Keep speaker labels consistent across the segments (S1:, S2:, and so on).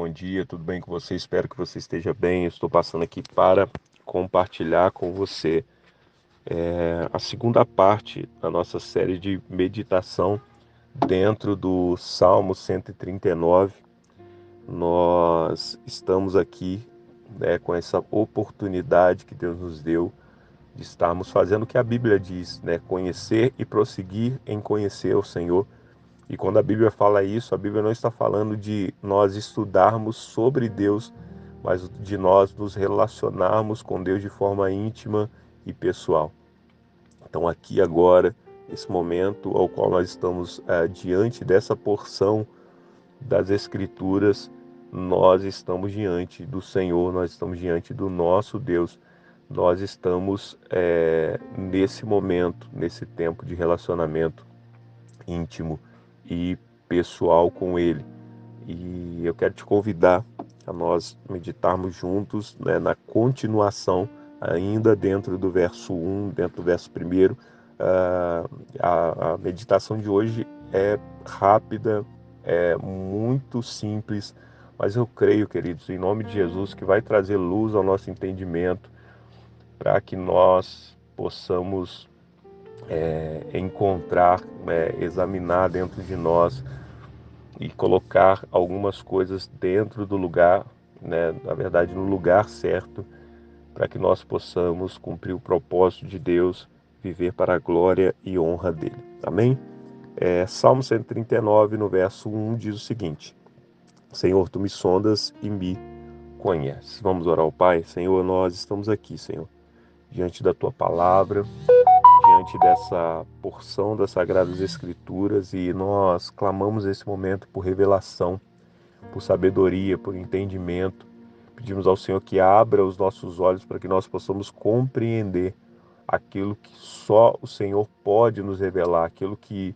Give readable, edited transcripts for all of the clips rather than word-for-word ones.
S1: bom dia, tudo bem com você? Espero que você esteja bem. Eu estou passando aqui para compartilhar com você a segunda parte da nossa série de meditação dentro do Salmo 139. Nós estamos aqui, com essa oportunidade que Deus nos deu de estarmos fazendo o que a Bíblia diz, conhecer e prosseguir em conhecer o Senhor. E quando a Bíblia fala isso, a Bíblia não está falando de nós estudarmos sobre Deus, mas de nós nos relacionarmos com Deus de forma íntima e pessoal. Então aqui agora, esse momento ao qual nós estamos diante dessa porção das Escrituras, nós estamos diante do Senhor, nós estamos diante do nosso Deus, nós estamos nesse momento, nesse tempo de relacionamento íntimo e pessoal com Ele. E eu quero te convidar a nós meditarmos juntos, na continuação, ainda dentro do verso 1, dentro do verso 1. A meditação de hoje é rápida, é muito simples, mas eu creio, queridos, em nome de Jesus, que vai trazer luz ao nosso entendimento para que nós possamos encontrar, examinar dentro de nós e colocar algumas coisas dentro do lugar, na verdade no lugar certo, para que nós possamos cumprir o propósito de Deus, viver para a glória e honra dele. Amém? Salmo 139, no verso 1, diz o seguinte: Senhor, tu me sondas e me conheces. Vamos orar ao Pai? Senhor, nós estamos aqui, Senhor, diante da tua palavra, diante dessa porção das Sagradas Escrituras, e nós clamamos nesse momento por revelação, por sabedoria, por entendimento. Pedimos ao Senhor que abra os nossos olhos para que nós possamos compreender aquilo que só o Senhor pode nos revelar, aquilo que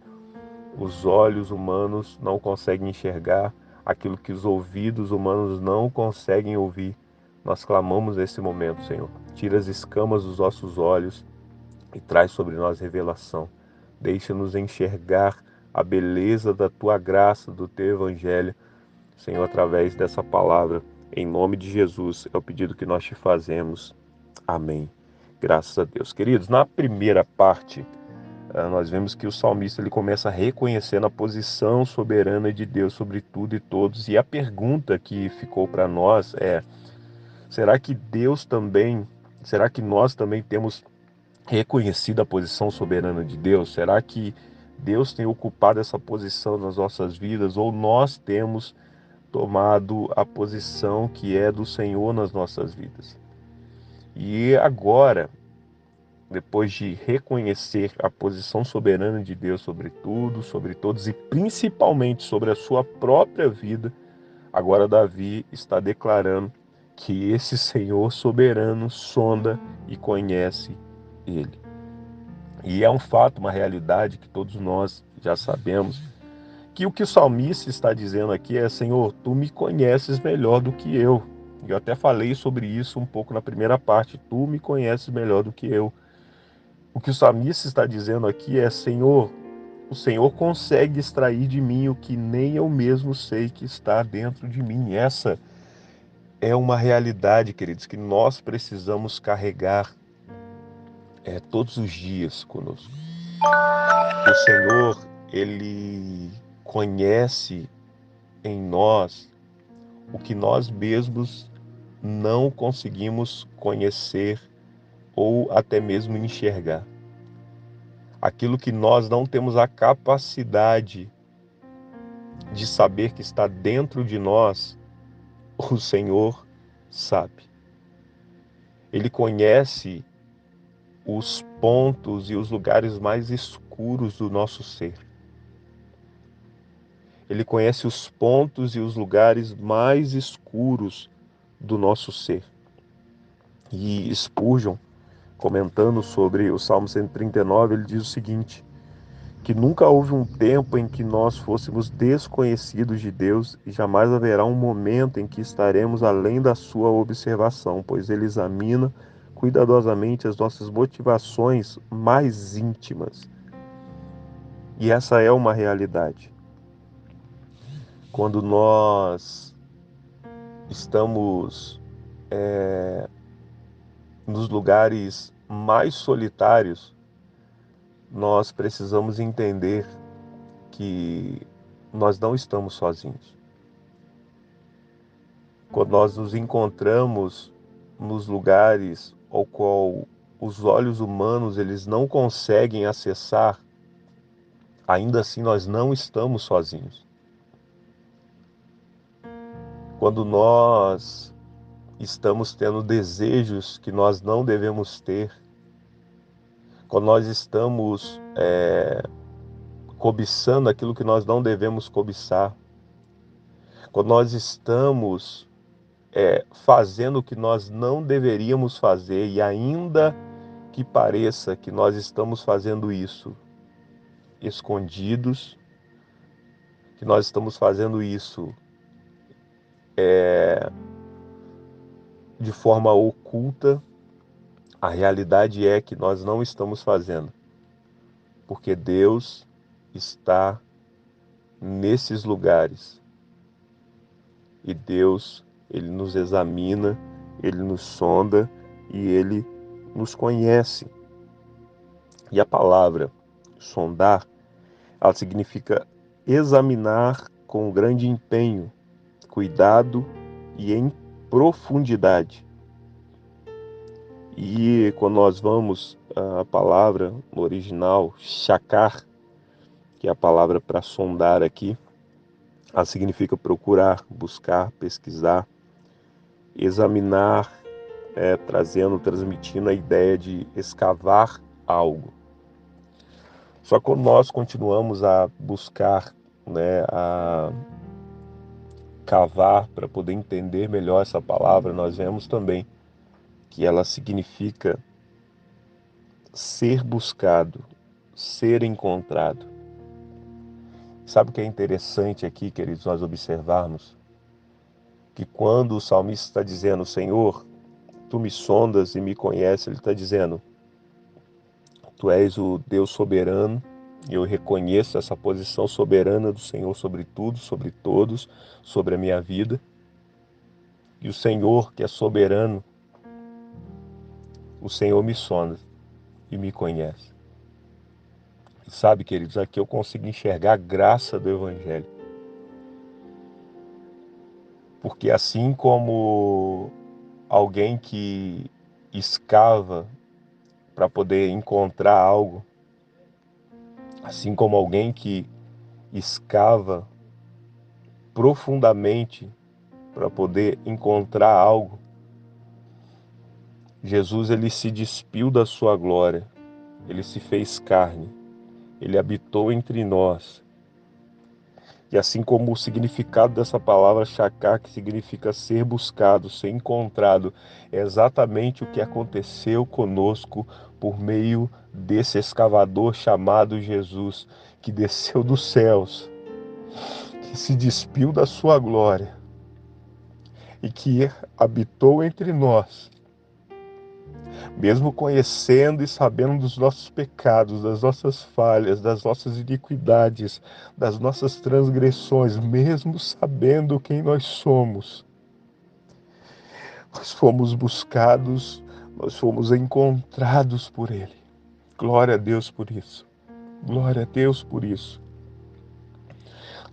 S1: os olhos humanos não conseguem enxergar, aquilo que os ouvidos humanos não conseguem ouvir. Nós clamamos nesse momento, Senhor. Tira as escamas dos nossos olhos e traz sobre nós revelação. Deixa-nos enxergar a beleza da tua graça, do teu evangelho, Senhor, através dessa palavra. Em nome de Jesus, é o pedido que nós te fazemos. Amém. Graças a Deus. Queridos, na primeira parte, nós vemos que o salmista ele começa reconhecendo a posição soberana de Deus sobre tudo e todos. E a pergunta que ficou para nós é: será que nós também temos reconhecido a posição soberana de Deus? Será que Deus tem ocupado essa posição nas nossas vidas, ou nós temos tomado a posição que é do Senhor nas nossas vidas? E agora, depois de reconhecer a posição soberana de Deus sobre tudo, sobre todos e principalmente sobre a sua própria vida, agora Davi está declarando que esse Senhor soberano sonda e conhece ele. E é um fato, uma realidade que todos nós já sabemos, que o que o salmista está dizendo aqui é: Senhor, tu me conheces melhor do que eu. Eu até falei sobre isso um pouco na primeira parte. Tu me conheces melhor do que eu. O que o salmista está dizendo aqui é: Senhor, o Senhor consegue extrair de mim o que nem eu mesmo sei que está dentro de mim. Essa é uma realidade, queridos, que nós precisamos carregar todos os dias conosco. O Senhor, Ele conhece em nós o que nós mesmos não conseguimos conhecer ou até mesmo enxergar. Aquilo que nós não temos a capacidade de saber que está dentro de nós, o Senhor sabe. Ele conhece os pontos e os lugares mais escuros do nosso ser. Ele conhece os pontos e os lugares mais escuros do nosso ser. E Spurgeon, comentando sobre o Salmo 139, ele diz o seguinte: que nunca houve um tempo em que nós fôssemos desconhecidos de Deus, e jamais haverá um momento em que estaremos além da sua observação, pois ele examina cuidadosamente as nossas motivações mais íntimas. E essa é uma realidade. Quando nós estamos nos lugares mais solitários, nós precisamos entender que nós não estamos sozinhos. Quando nós nos encontramos nos lugares ao qual os olhos humanos eles não conseguem acessar, ainda assim nós não estamos sozinhos. Quando nós estamos tendo desejos que nós não devemos ter, quando nós estamos cobiçando aquilo que nós não devemos cobiçar, quando nós estamos fazendo o que nós não deveríamos fazer e ainda que pareça que nós estamos fazendo isso escondidos, que nós estamos fazendo isso de forma oculta, a realidade é que nós não estamos fazendo, porque Deus está nesses lugares e Deus, Ele nos examina, Ele nos sonda e Ele nos conhece. E a palavra sondar, ela significa examinar com grande empenho, cuidado e em profundidade. E quando nós vamos a palavra no original, shakar, que é a palavra para sondar aqui, ela significa procurar, buscar, pesquisar, examinar, transmitindo a ideia de escavar algo. Só que quando nós continuamos a buscar, a cavar para poder entender melhor essa palavra, nós vemos também que ela significa ser buscado, ser encontrado. Sabe o que é interessante aqui, queridos, nós observarmos? Que quando o salmista está dizendo, Senhor, tu me sondas e me conheces, ele está dizendo, tu és o Deus soberano, e eu reconheço essa posição soberana do Senhor sobre tudo, sobre todos, sobre a minha vida. E o Senhor, que é soberano, o Senhor me sonda e me conhece. E sabe, queridos, aqui eu consigo enxergar a graça do Evangelho. Porque assim como alguém que escava para poder encontrar algo, assim como alguém que escava profundamente para poder encontrar algo, Jesus ele se despiu da sua glória, ele se fez carne, ele habitou entre nós. E assim como o significado dessa palavra shakar, que significa ser buscado, ser encontrado, é exatamente o que aconteceu conosco por meio desse escavador chamado Jesus, que desceu dos céus, que se despiu da sua glória e que habitou entre nós, mesmo conhecendo e sabendo dos nossos pecados, das nossas falhas, das nossas iniquidades, das nossas transgressões, mesmo sabendo quem nós somos, nós fomos buscados, nós fomos encontrados por Ele. Glória a Deus por isso. Glória a Deus por isso.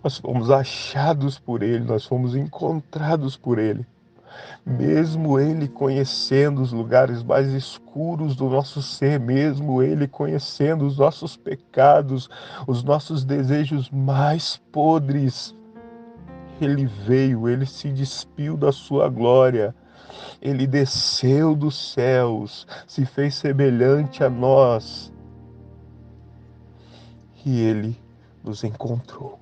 S1: Nós fomos achados por Ele, nós fomos encontrados por Ele. Mesmo Ele conhecendo os lugares mais escuros do nosso ser, mesmo Ele conhecendo os nossos pecados, os nossos desejos mais podres, Ele veio, Ele se despiu da sua glória, Ele desceu dos céus, se fez semelhante a nós e Ele nos encontrou,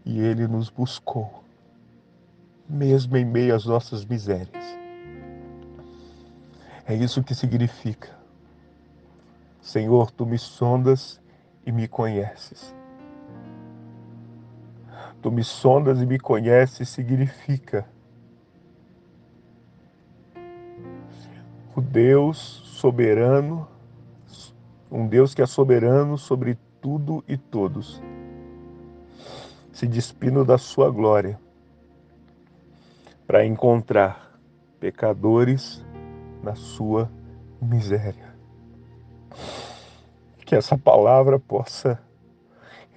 S1: e Ele nos buscou, mesmo em meio às nossas misérias. É isso que significa. Senhor, tu me sondas e me conheces. Tu me sondas e me conheces significa o Deus soberano, um Deus que é soberano sobre tudo e todos, se despindo da sua glória para encontrar pecadores na sua miséria. Que essa palavra possa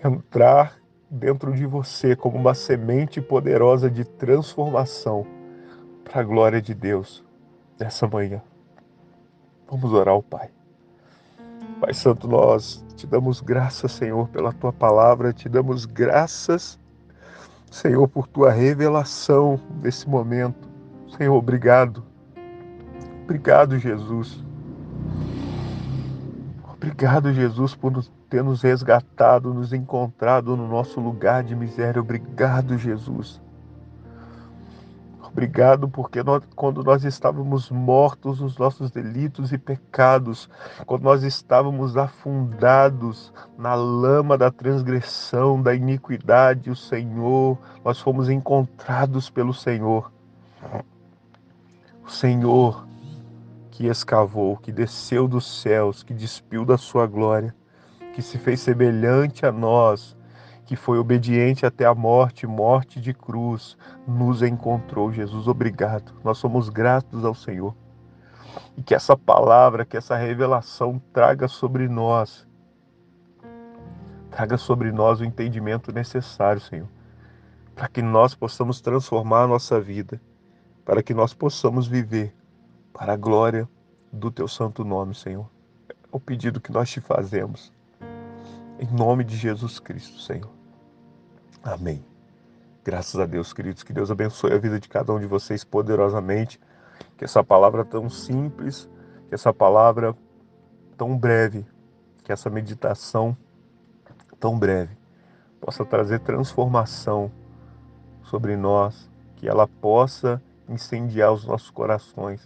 S1: entrar dentro de você como uma semente poderosa de transformação para a glória de Deus nessa manhã. Vamos orar ao Pai. Pai Santo, nós te damos graças, Senhor, pela tua palavra, te damos graças, Senhor, por tua revelação nesse momento. Senhor, obrigado. Obrigado, Jesus. Obrigado, Jesus, por ter nos resgatado, nos encontrado no nosso lugar de miséria. Obrigado, Jesus. Obrigado porque quando nós estávamos mortos nos nossos delitos e pecados, quando nós estávamos afundados na lama da transgressão, da iniquidade, o Senhor, nós fomos encontrados pelo Senhor. O Senhor que escavou, que desceu dos céus, que despiu da sua glória, que se fez semelhante a nós, que foi obediente até a morte, morte de cruz, nos encontrou. Jesus, obrigado. Nós somos gratos ao Senhor. E que essa palavra, que essa revelação traga sobre nós o entendimento necessário, Senhor, para que nós possamos transformar a nossa vida, para que nós possamos viver para a glória do Teu santo nome, Senhor. É o pedido que nós te fazemos. Em nome de Jesus Cristo, Senhor. Amém. Graças a Deus, queridos. Que Deus abençoe a vida de cada um de vocês poderosamente. Que essa palavra tão simples, que essa palavra tão breve, que essa meditação tão breve possa trazer transformação sobre nós, que ela possa incendiar os nossos corações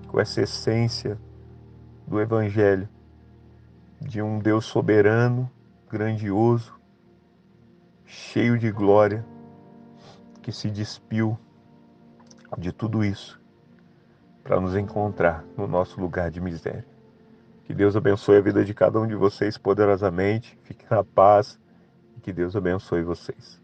S1: com essa essência do Evangelho, de um Deus soberano, grandioso, cheio de glória, que se despiu de tudo isso para nos encontrar no nosso lugar de miséria. Que Deus abençoe a vida de cada um de vocês poderosamente. Fique na paz e que Deus abençoe vocês.